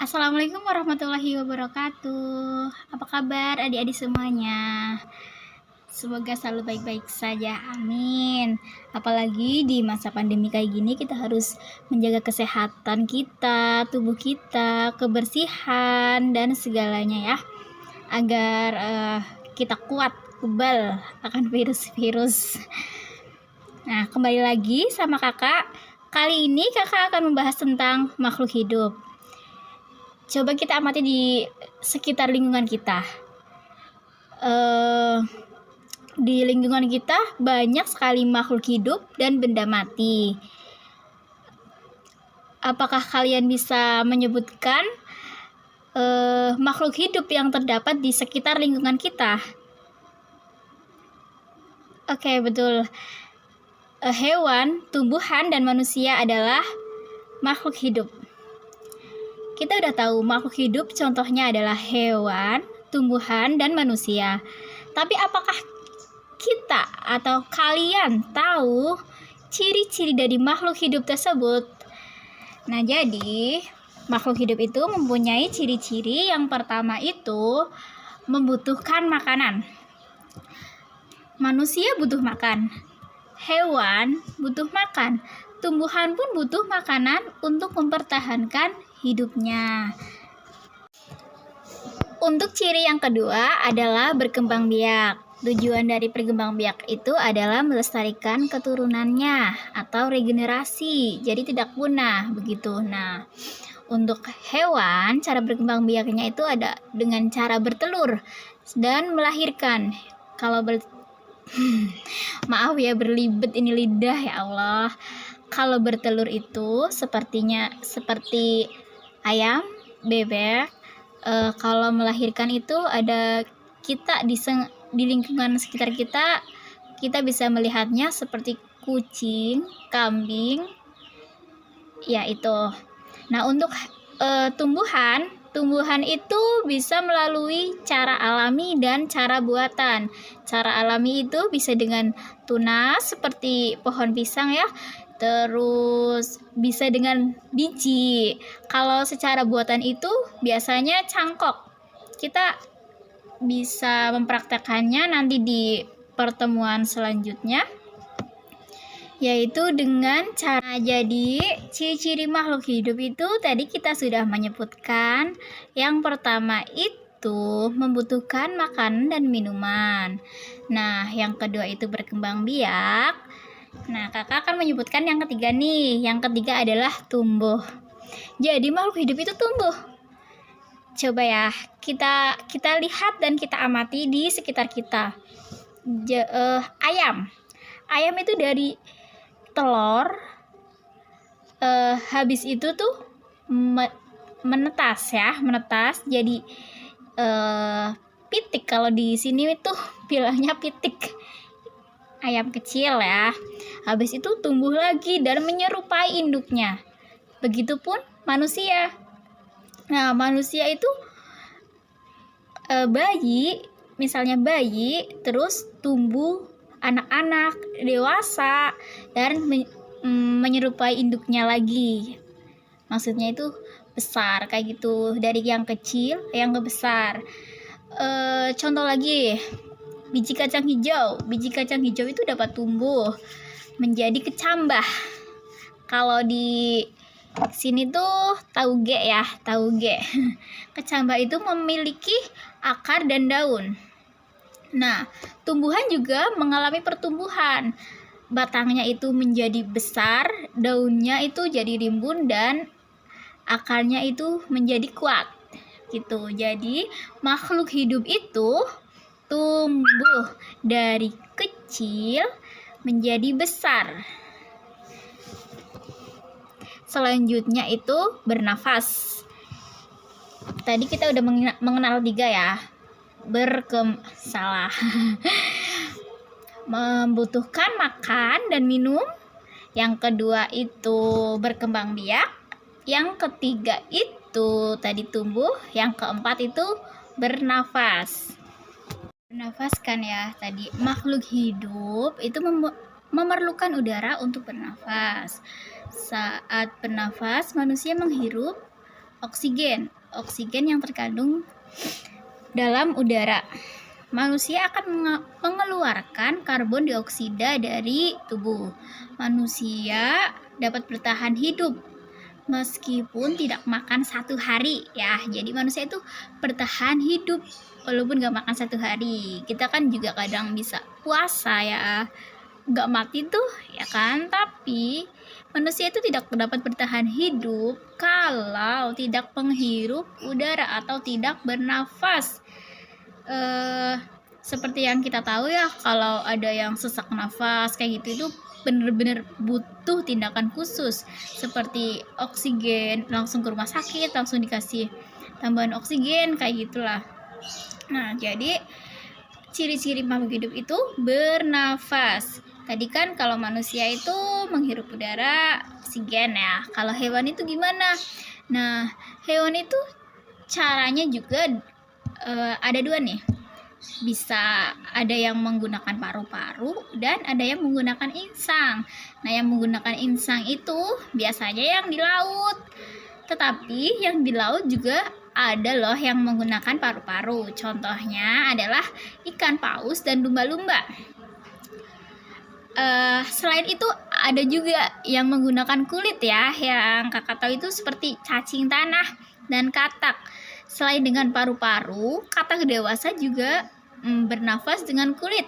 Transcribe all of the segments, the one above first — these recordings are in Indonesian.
Assalamualaikum warahmatullahi wabarakatuh. Apa kabar adik-adik semuanya? Semoga selalu baik-baik saja, amin. Apalagi di masa pandemi kayak gini, kita harus menjaga kesehatan kita, tubuh kita, kebersihan, dan segalanya ya, agar kita kuat, kebal akan virus-virus. Nah, kembali lagi sama kakak. Kali ini kakak akan membahas tentang makhluk hidup. Coba kita amati di sekitar lingkungan kita. Di lingkungan kita banyak sekali makhluk hidup dan benda mati. Apakah kalian bisa menyebutkan makhluk hidup yang terdapat di sekitar lingkungan kita? Oke, betul. Hewan, tumbuhan, dan manusia adalah makhluk hidup. Kita udah tahu makhluk hidup contohnya adalah hewan, tumbuhan, dan manusia. Tapi apakah kita atau kalian tahu ciri-ciri dari makhluk hidup tersebut? Nah, jadi makhluk hidup itu mempunyai ciri-ciri. Yang pertama itu membutuhkan makanan. Manusia butuh makan, hewan butuh makan, tumbuhan pun butuh makanan untuk mempertahankan hidupnya. Untuk ciri yang kedua adalah berkembang biak. Tujuan dari berkembang biak itu adalah melestarikan keturunannya atau regenerasi, jadi tidak punah begitu. Nah, untuk hewan, cara berkembang biaknya itu ada dengan cara bertelur dan melahirkan. Kalau maaf ya, berlibet ini lidah, ya Allah. Kalau bertelur itu seperti ayam, bebek. Kalau melahirkan itu ada kita di lingkungan sekitar kita bisa melihatnya seperti kucing, kambing, ya itu. Nah, untuk tumbuhan itu bisa melalui cara alami dan cara buatan. Cara alami itu bisa dengan tunas seperti pohon pisang ya. Terus bisa dengan biji. Kalau secara buatan itu biasanya cangkok. Kita bisa mempraktekannya nanti di pertemuan selanjutnya, yaitu dengan cara. Jadi ciri-ciri makhluk hidup itu tadi kita sudah menyebutkan. Yang pertama itu membutuhkan makanan dan minuman. Nah, yang kedua itu berkembang biak. Nah, kakak akan menyebutkan yang ketiga nih. Yang ketiga adalah tumbuh. Jadi makhluk hidup itu tumbuh. Coba ya, kita lihat dan kita amati di sekitar kita. Ayam itu dari telur, habis itu tuh menetas jadi pitik. Kalau di sini itu bilangnya pitik, ayam kecil ya. Habis itu tumbuh lagi dan menyerupai induknya. Begitupun manusia. Nah, manusia itu misalnya bayi, terus tumbuh anak-anak, dewasa, dan menyerupai induknya lagi. Maksudnya itu besar kayak gitu, dari yang kecil yang ke besar. Contoh lagi, biji kacang hijau itu dapat tumbuh menjadi kecambah. Kalau di sini tuh tauge. Kecambah itu memiliki akar dan daun. Nah, tumbuhan juga mengalami pertumbuhan. Batangnya itu menjadi besar, daunnya itu jadi rimbun, dan akarnya itu menjadi kuat gitu. Jadi makhluk hidup itu tumbuh dari kecil menjadi besar. Selanjutnya itu bernafas. Tadi kita udah mengenal 3 ya. Membutuhkan makan dan minum. Yang kedua itu berkembang biak. Yang ketiga itu tadi tumbuh. Yang keempat itu bernafas. Bernafas kan ya tadi. Makhluk hidup itu memerlukan udara untuk bernafas. Saat bernafas, manusia menghirup Oksigen. Oksigen yang terkandung dalam udara. Manusia akan mengeluarkan karbon dioksida dari tubuh. Manusia dapat bertahan hidup meskipun tidak makan 1 hari ya. Jadi manusia itu bertahan hidup walaupun gak makan 1 hari. Kita kan juga kadang bisa puasa ya, gak mati tuh ya kan. Tapi manusia itu tidak dapat bertahan hidup kalau tidak menghirup udara atau tidak bernafas. Seperti yang kita tahu ya, kalau ada yang sesak nafas kayak gitu itu bener-bener butuh tindakan khusus seperti oksigen, langsung ke rumah sakit, langsung dikasih tambahan oksigen kayak gitulah. Nah, jadi ciri-ciri makhluk hidup itu bernafas. Tadi kan kalau manusia itu menghirup udara, oksigen ya. Kalau hewan itu gimana? Nah, hewan itu caranya juga ada 2 nih. Bisa ada yang menggunakan paru-paru dan ada yang menggunakan insang. Nah, yang menggunakan insang itu biasanya yang di laut. Tetapi yang di laut juga ada loh yang menggunakan paru-paru. Contohnya adalah ikan paus dan lumba-lumba. Selain itu ada juga yang menggunakan kulit ya, yang kakak tahu itu seperti cacing tanah dan katak. Selain dengan paru-paru, katak dewasa juga bernafas dengan kulit.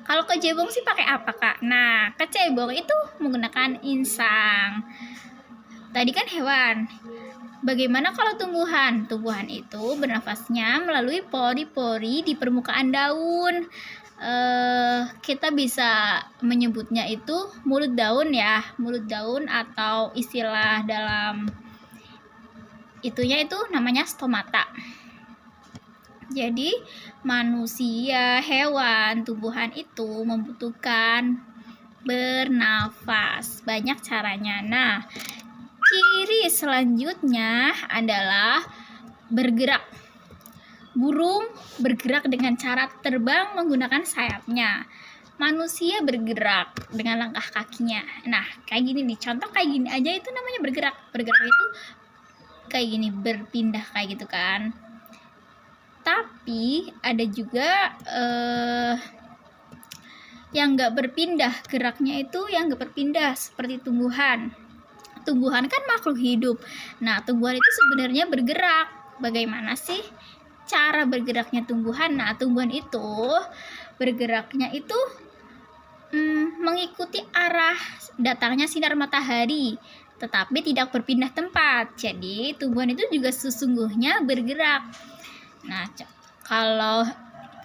Kalau kecebong sih pakai apa kak? Nah, kecebong itu menggunakan insang. Tadi kan hewan. Bagaimana kalau tumbuhan? Tumbuhan itu bernafasnya melalui pori-pori di permukaan daun. Kita bisa menyebutnya itu mulut daun ya, mulut daun, atau istilah dalam itunya itu namanya stomata. Jadi manusia, hewan, tumbuhan itu membutuhkan bernafas. Banyak caranya. Nah, ciri selanjutnya adalah bergerak. Burung bergerak dengan cara terbang menggunakan sayapnya. Manusia bergerak dengan langkah kakinya. Nah, kayak gini nih, contoh kayak gini aja itu namanya bergerak. Bergerak itu kayak gini, berpindah kayak gitu kan. Tapi ada juga yang gak berpindah, geraknya itu yang gak berpindah seperti tumbuhan. Tumbuhan kan makhluk hidup. Nah, tumbuhan itu sebenarnya bergerak. Bagaimana sih cara bergeraknya tumbuhan? Nah, tumbuhan itu bergeraknya itu mengikuti arah datangnya sinar matahari, tetapi tidak berpindah tempat. Jadi tumbuhan itu juga sesungguhnya bergerak. Nah, kalau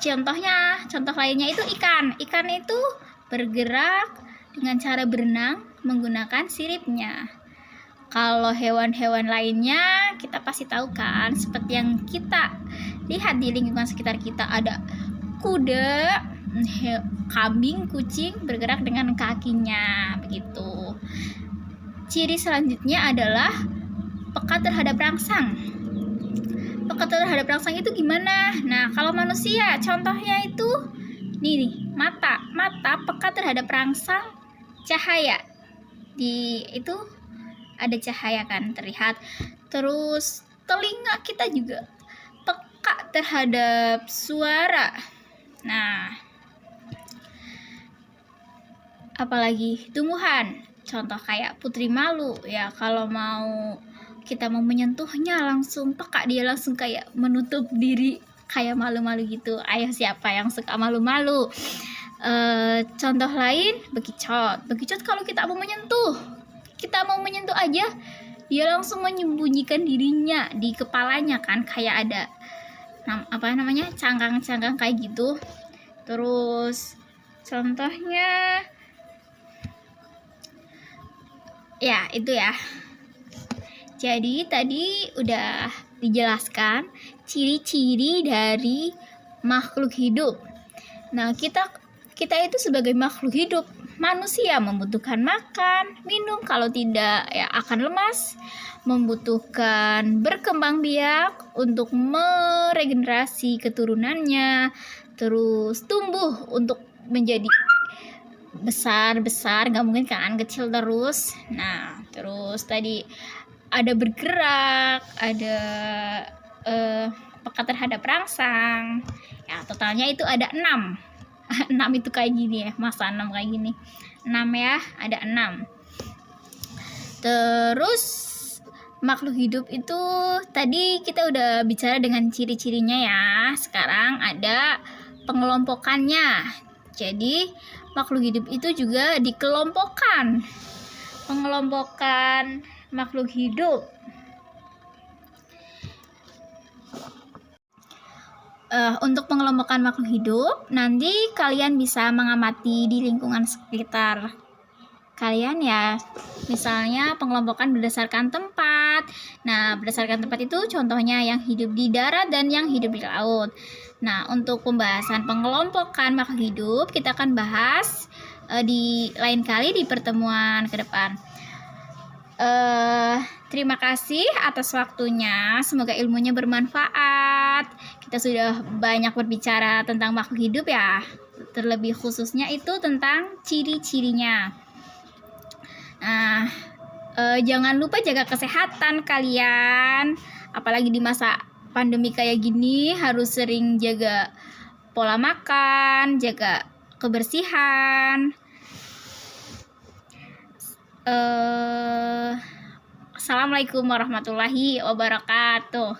contoh lainnya itu ikan. Ikan itu bergerak dengan cara berenang menggunakan siripnya. Kalau hewan-hewan lainnya kita pasti tahu kan, seperti yang kita lihat di lingkungan sekitar kita, ada kuda, kambing, kucing bergerak dengan kakinya begitu. Ciri selanjutnya adalah peka terhadap rangsang. Peka terhadap rangsang itu gimana? Nah, kalau manusia contohnya itu nih, mata peka terhadap rangsang cahaya. Di itu ada cahaya kan terlihat. Terus telinga kita juga peka terhadap suara. Nah, apalagi tumbuhan, contoh kayak putri malu ya, kalau kita mau menyentuhnya langsung peka, dia langsung kayak menutup diri kayak malu-malu gitu. Ayo, siapa yang suka malu-malu? Contoh lain, bekicot kalau kita mau menyentuh aja, dia langsung menyembunyikan dirinya di kepalanya kan, kayak ada cangkang-cangkang kayak gitu. Terus contohnya ya itu ya. Jadi tadi udah dijelaskan ciri-ciri dari makhluk hidup. Nah, kita itu sebagai makhluk hidup, manusia membutuhkan makan, minum, kalau tidak ya akan lemas, membutuhkan berkembang biak untuk meregenerasi keturunannya, terus tumbuh untuk menjadi besar, nggak mungkin kan kecil terus. Nah, terus tadi ada bergerak, ada peka terhadap rangsang. Ya, totalnya itu ada 6. 6 itu kayak gini ya, masa 6 kayak gini. 6 ya, ada 6. Terus makhluk hidup itu tadi kita udah bicara dengan ciri-cirinya ya. Sekarang ada pengelompokannya. Jadi makhluk hidup itu juga dikelompokkan. Pengelompokan makhluk hidup. Untuk pengelompokan makhluk hidup, nanti kalian bisa mengamati di lingkungan sekitar kalian ya. Misalnya pengelompokan berdasarkan tempat. Nah, berdasarkan tempat itu contohnya yang hidup di darat dan yang hidup di laut. Nah, untuk pembahasan pengelompokan makhluk hidup kita akan bahas di lain kali di pertemuan ke depan. Terima kasih atas waktunya. Semoga ilmunya bermanfaat. Kita sudah banyak berbicara tentang makhluk hidup ya. Terlebih khususnya itu tentang ciri-cirinya. Nah, jangan lupa jaga kesehatan kalian. Apalagi di masa pandemi kayak gini, harus sering jaga pola makan, jaga kebersihan. Assalamualaikum warahmatullahi wabarakatuh.